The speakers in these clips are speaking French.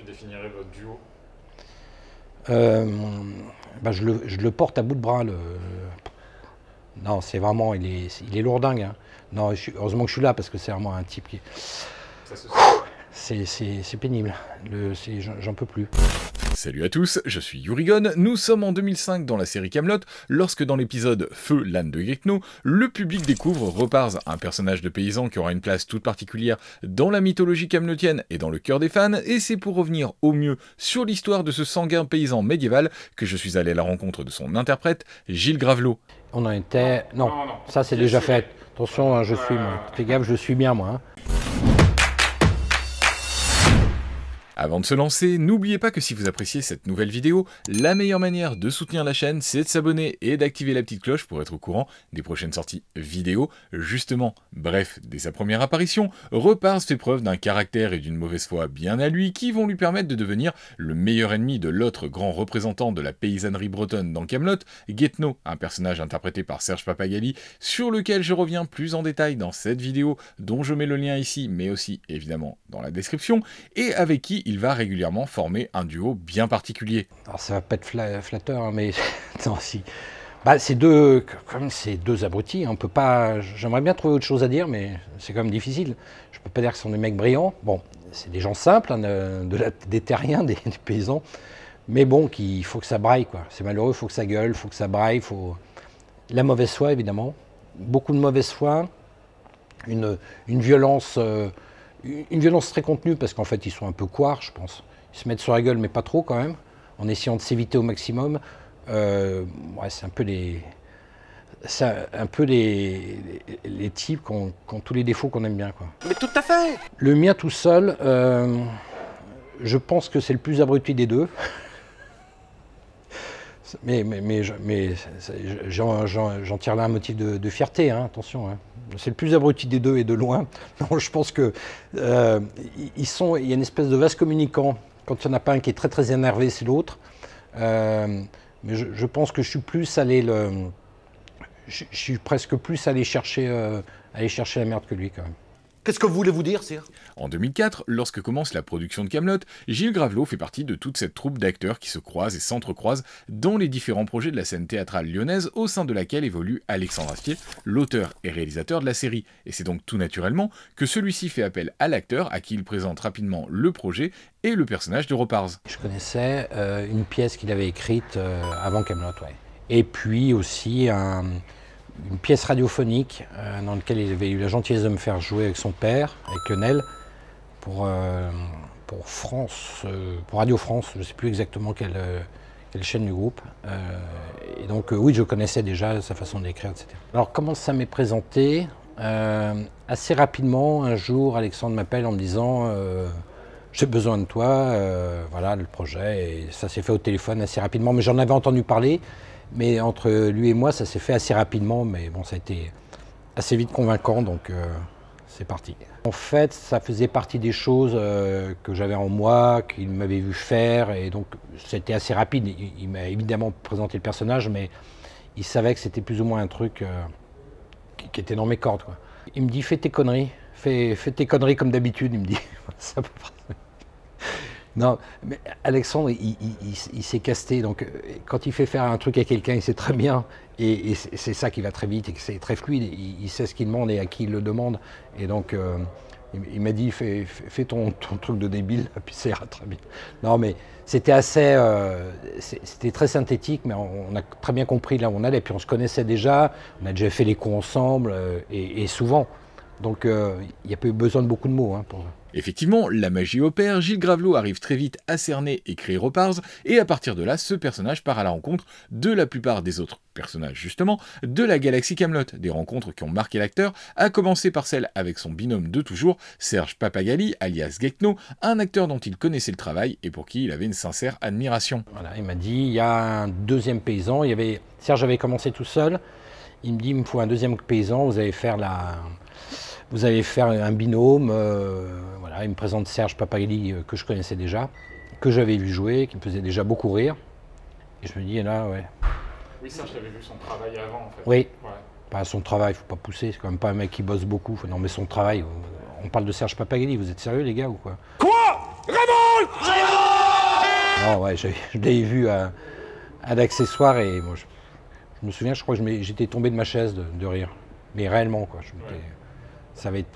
tu définirais votre duo? Bah, je le porte à bout de bras. Non, c'est vraiment, il est lourdingue. Hein. Non, heureusement que je suis là parce que c'est vraiment un type qui. Ça se sent. C'est pénible. J'en peux plus. Salut à tous, je suis Yurigon, nous sommes en 2005 dans la série Camelot, lorsque dans l'épisode Feu, l'âne de Gecno, le public découvre Repars, un personnage de paysan qui aura une place toute particulière dans la mythologie camelotienne et dans le cœur des fans, et c'est pour revenir au mieux sur l'histoire de ce sanguin paysan médiéval que je suis allé à la rencontre de son interprète, Gilles Gravelot. On en était... Non, Non. Ça c'est déjà fait. Attention, hein, je suis... Fais gaffe, je suis bien moi. Hein. Avant de se lancer, n'oubliez pas que si vous appréciez cette nouvelle vidéo, la meilleure manière de soutenir la chaîne, c'est de s'abonner et d'activer la petite cloche pour être au courant des prochaines sorties vidéo. Justement, bref, dès sa première apparition, Repars fait preuve d'un caractère et d'une mauvaise foi bien à lui qui vont lui permettre de devenir le meilleur ennemi de l'autre grand représentant de la paysannerie bretonne dans Camelot, Gecno, un personnage interprété par Serge Pappagalli, sur lequel je reviens plus en détail dans cette vidéo, dont je mets le lien ici, mais aussi évidemment dans la description, et avec qui il va régulièrement former un duo bien particulier. Alors ça va pas être flatteur, hein, mais non, si. Bah, comme c'est deux abrutis, on peut pas. J'aimerais bien trouver autre chose à dire, mais c'est quand même difficile. Je peux pas dire que ce sont des mecs brillants. Bon, c'est des gens simples, hein, des terriens, des paysans, mais bon, il faut que ça braille, quoi. C'est malheureux, il faut que ça gueule, il faut que ça braille, faut la mauvaise foi évidemment, beaucoup de mauvaise foi, une violence. Une violence très contenue parce qu'en fait ils sont un peu couards, je pense. Ils se mettent sur la gueule mais pas trop quand même, en essayant de s'éviter au maximum. Ouais, c'est un peu les types qui ont tous les défauts qu'on aime bien, quoi. Mais tout à fait. Le mien tout seul, je pense que c'est le plus abruti des deux. Mais j'en tire là un motif de fierté, hein, attention. Hein. C'est le plus abruti des deux et de loin. Non, je pense que il y a une espèce de vase communicant. Quand il n'y en a pas un qui est très très énervé, c'est l'autre. Mais je pense que je suis plus allé je suis presque plus allé chercher la merde que lui quand même. Qu'est-ce que voulez-vous dire, sire? En 2004, lorsque commence la production de Camelot, Gilles Gravelot fait partie de toute cette troupe d'acteurs qui se croisent et s'entrecroisent dans les différents projets de la scène théâtrale lyonnaise au sein de laquelle évolue Alexandre Astier, l'auteur et réalisateur de la série. Et c'est donc tout naturellement que celui-ci fait appel à l'acteur à qui il présente rapidement le projet et le personnage de Repars. Je connaissais une pièce qu'il avait écrite avant Camelot, ouais. Et puis aussi une pièce radiophonique dans laquelle il avait eu la gentillesse de me faire jouer avec son père, avec Lionel, pour France, pour Radio France, je ne sais plus exactement quelle chaîne du groupe. Et donc oui, je connaissais déjà sa façon d'écrire, etc. Alors comment ça m'est présenté? Assez rapidement, un jour, Alexandre m'appelle en me disant j'ai besoin de toi, voilà le projet, et ça s'est fait au téléphone assez rapidement, mais j'en avais entendu parler. Mais entre lui et moi, ça s'est fait assez rapidement, mais bon, ça a été assez vite convaincant, donc c'est parti. En fait, ça faisait partie des choses que j'avais en moi, qu'il m'avait vu faire, et donc c'était assez rapide. Il m'a évidemment présenté le personnage, mais il savait que c'était plus ou moins un truc qui était dans mes cordes, quoi. Il me dit, fais tes conneries, fais tes conneries comme d'habitude, il me dit. Ça peut pas... Non, mais Alexandre, il s'est casté, donc quand il fait faire un truc à quelqu'un, il sait très bien, et c'est ça qui va très vite, et c'est très fluide, il sait ce qu'il demande et à qui il le demande, et donc il m'a dit, fais ton truc de débile, puis ça ira très bien. Non, mais c'était c'était très synthétique, mais on a très bien compris là où on allait, puis on se connaissait déjà, on a déjà fait les coups ensemble, et souvent, donc il n'y a pas eu besoin de beaucoup de mots, hein, pour... Effectivement, la magie opère, Gilles Gravelot arrive très vite à cerner et créer Repars, et à partir de là, ce personnage part à la rencontre de la plupart des autres personnages, justement, de la galaxie Camelot, des rencontres qui ont marqué l'acteur, à commencer par celle avec son binôme de toujours, Serge Pappagalli, alias Gecno, un acteur dont il connaissait le travail et pour qui il avait une sincère admiration. Voilà, il m'a dit, il y a un deuxième paysan, Serge avait commencé tout seul, il me dit, il me faut un deuxième paysan, vous allez faire un binôme, voilà, il me présente Serge Pappagalli que je connaissais déjà, que j'avais vu jouer, qui me faisait déjà beaucoup rire. Et je me dis, là, ouais. Oui, ça, je l'avais vu son travail avant, en fait. Oui, Ouais. Pas son travail, il ne faut pas pousser, c'est quand même pas un mec qui bosse beaucoup. Non, mais son travail, on parle de Serge Pappagalli, vous êtes sérieux les gars ou quoi? Quoi? Non, ouais, je l'ai vu à l'accessoire et moi, je me souviens, je crois que j'étais tombé de ma chaise de rire. Mais réellement, quoi. Ça va être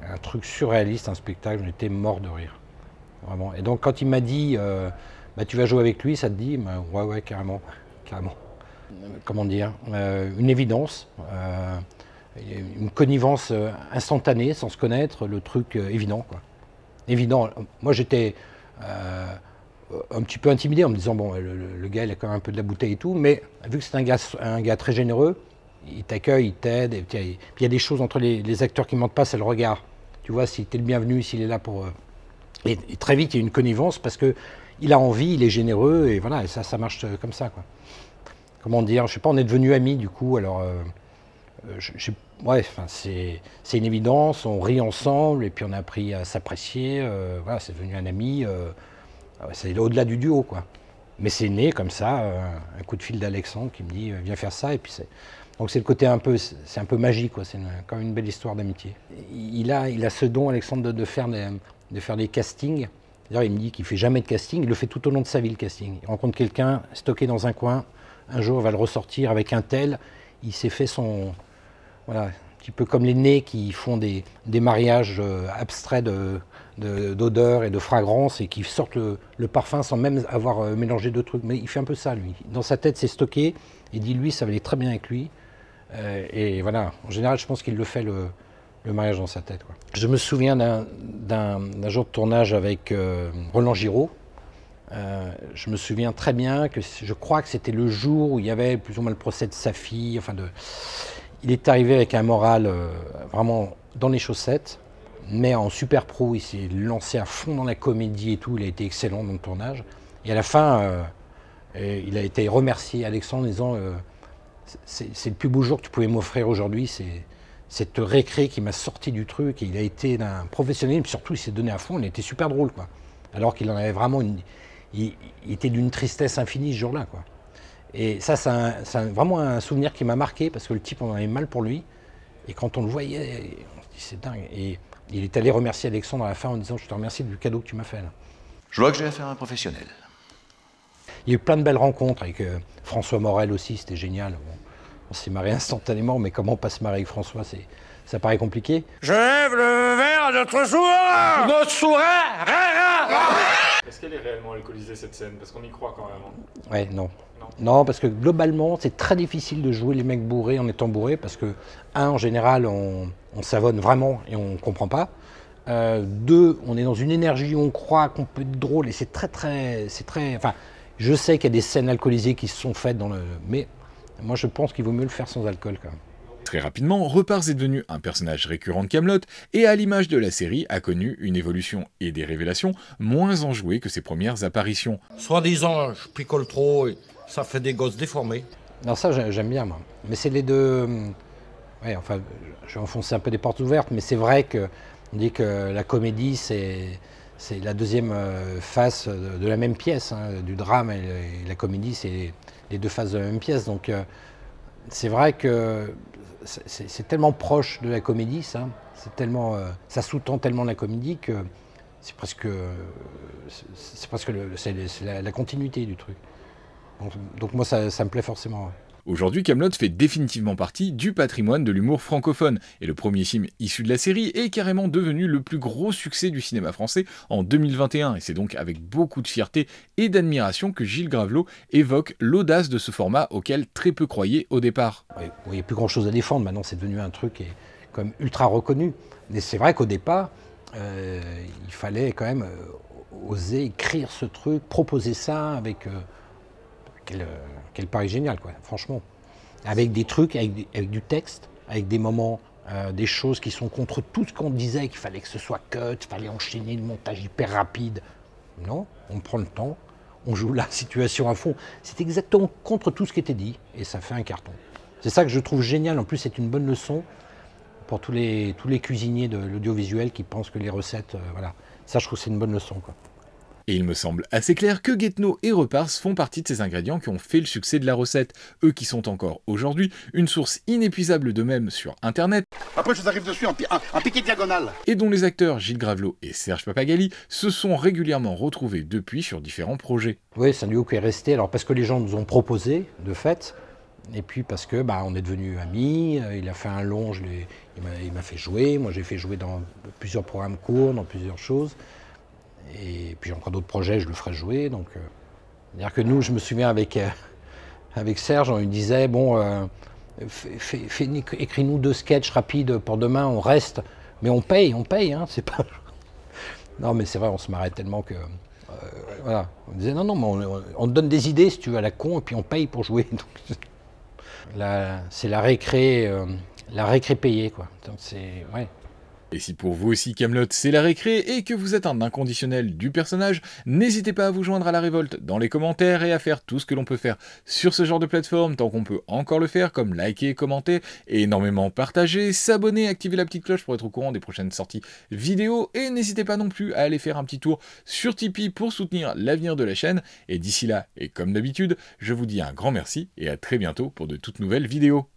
un truc surréaliste, un spectacle, j'étais mort de rire. Vraiment. Et donc, quand il m'a dit, bah, tu vas jouer avec lui, ça te dit, bah, ouais, carrément. Comment dire, une évidence, une connivence instantanée, sans se connaître, le truc évident, quoi. Évident. Moi, j'étais un petit peu intimidé en me disant, bon, le gars, il a quand même un peu de la bouteille et tout, mais vu que c'est un gars très généreux, il t'accueille, il t'aide, et puis il y a des choses entre les acteurs qui ne mentent pas, c'est le regard. Tu vois, si tu es le bienvenu, s'il est là pour... Et très vite, il y a une connivence parce qu'il a envie, il est généreux, et voilà, et ça marche comme ça, quoi. Comment dire, je sais pas, on est devenus amis du coup, alors ouais, c'est une évidence, on rit ensemble et puis on a appris à s'apprécier, voilà, c'est devenu un ami, c'est au-delà du duo, quoi. Mais c'est né comme ça, un coup de fil d'Alexandre qui me dit viens faire ça, et puis donc c'est le côté c'est un peu magique, quoi, c'est quand même une belle histoire d'amitié. Il a ce don, Alexandre, de faire des castings. D'ailleurs, il me dit qu'il ne fait jamais de casting, il le fait tout au long de sa vie, le casting. Il rencontre quelqu'un stocké dans un coin, un jour il va le ressortir avec un tel, il s'est fait son... Voilà, un petit peu comme les nez qui font des mariages abstraits d'odeurs et de fragrances et qui sortent le parfum sans même avoir mélangé de trucs. Mais il fait un peu ça, lui. Dans sa tête, c'est stocké, il dit, lui, ça va aller très bien avec lui. Et voilà, en général, je pense qu'il le fait le mariage dans sa tête, quoi. Je me souviens d'un jour de tournage avec Roland Giraud. Je me souviens très bien que je crois que c'était le jour où il y avait plus ou moins le procès de sa fille. Enfin il est arrivé avec un moral vraiment dans les chaussettes, mais en super pro, il s'est lancé à fond dans la comédie et tout. Il a été excellent dans le tournage. Et à la fin, il a été remercié, Alexandre, en disant c'est le plus beau jour que tu pouvais m'offrir aujourd'hui. C'est cette récré qui m'a sorti du truc. Et il a été un professionnel, mais surtout il s'est donné à fond. Il était super drôle, quoi. Alors qu'il en avait vraiment il était d'une tristesse infinie ce jour-là, quoi. Et ça, c'est vraiment un souvenir qui m'a marqué, parce que le type, on en avait mal pour lui. Et quand on le voyait, on se dit, c'est dingue. Et il est allé remercier Alexandre à la fin en disant, je te remercie du cadeau que tu m'as fait, là. Je vois que j'ai affaire à un professionnel. Il y a eu plein de belles rencontres avec François Morel aussi, c'était génial. Bon, on s'est marré instantanément, mais comment pas se marrer avec François, ça paraît compliqué. Je lève le verre à notre souverain. Notre souverain. Est-ce qu'elle est réellement alcoolisée, cette scène? Parce qu'on y croit quand même. Hein. Ouais, non. Non, parce que globalement, c'est très difficile de jouer les mecs bourrés en étant bourrés, parce que, en général, on savonne vraiment et on comprend pas. Deux, on est dans une énergie où on croit qu'on peut être drôle, et c'est très... Enfin, je sais qu'il y a des scènes alcoolisées qui se sont faites mais moi, je pense qu'il vaut mieux le faire sans alcool, quand même. Très rapidement, Reparse est devenu un personnage récurrent de Kaamelott et à l'image de la série a connu une évolution et des révélations moins enjouées que ses premières apparitions. Soi-disant, je picole trop et ça fait des gosses déformés. Non, ça j'aime bien, moi. Mais c'est les deux... Ouais, enfin, je vais enfoncer un peu des portes ouvertes, mais c'est vrai qu'on dit que la comédie, c'est la deuxième face de la même pièce, hein. Du drame et la comédie, c'est les deux faces de la même pièce. Donc c'est vrai que c'est tellement proche de la comédie, ça. C'est tellement, ça sous-tend tellement la comédie que c'est presque la continuité du truc. Donc moi, ça me plaît forcément. Ouais. Aujourd'hui, Kaamelott fait définitivement partie du patrimoine de l'humour francophone, et le premier film issu de la série est carrément devenu le plus gros succès du cinéma français en 2021, et c'est donc avec beaucoup de fierté et d'admiration que Gilles Gravelot évoque l'audace de ce format auquel très peu croyaient au départ. Oui, il n'y a plus grand chose à défendre, maintenant c'est devenu un truc qui est comme ultra reconnu, mais c'est vrai qu'au départ, il fallait quand même oser écrire ce truc, proposer ça avec... Quel pari génial, quoi, franchement. Avec des trucs, avec du texte, avec des moments, des choses qui sont contre tout ce qu'on disait, qu'il fallait que ce soit cut, qu'il fallait enchaîner le montage hyper rapide. Non, on prend le temps, on joue la situation à fond. C'est exactement contre tout ce qui était dit, et ça fait un carton. C'est ça que je trouve génial. En plus, c'est une bonne leçon pour tous les cuisiniers de l'audiovisuel qui pensent que les recettes, voilà. Ça, je trouve que c'est une bonne leçon, quoi. Et il me semble assez clair que Guetno et Repars font partie de ces ingrédients qui ont fait le succès de la recette, eux qui sont encore aujourd'hui une source inépuisable d'eux-mêmes sur internet. Après, je vous arrive dessus en piqué diagonale. Et dont les acteurs Gilles Gravelot et Serge Papagali se sont régulièrement retrouvés depuis sur différents projets. Oui, c'est un duo qui est resté, alors parce que les gens nous ont proposé, de fait, et puis parce que on est devenus amis, il a fait un long, il m'a fait jouer, moi j'ai fait jouer dans plusieurs programmes courts, dans plusieurs choses, et puis encore d'autres projets, je le ferai jouer, donc... C'est-à-dire que nous, je me souviens avec Serge, on lui disait, bon, écris-nous 2 sketchs rapides pour demain, on reste, mais on paye, hein, c'est pas... Non, mais c'est vrai, on se marrait tellement que... voilà, on disait, non, mais on te donne des idées, si tu veux, à la con, et puis on paye pour jouer. C'est la récré payée, quoi. Donc c'est... Ouais. Et si pour vous aussi Kaamelott c'est la récré et que vous êtes un inconditionnel du personnage, n'hésitez pas à vous joindre à la révolte dans les commentaires et à faire tout ce que l'on peut faire sur ce genre de plateforme tant qu'on peut encore le faire, comme liker, commenter, et énormément partager, s'abonner, activer la petite cloche pour être au courant des prochaines sorties vidéo, et n'hésitez pas non plus à aller faire un petit tour sur Tipeee pour soutenir l'avenir de la chaîne, et d'ici là, et comme d'habitude, je vous dis un grand merci et à très bientôt pour de toutes nouvelles vidéos.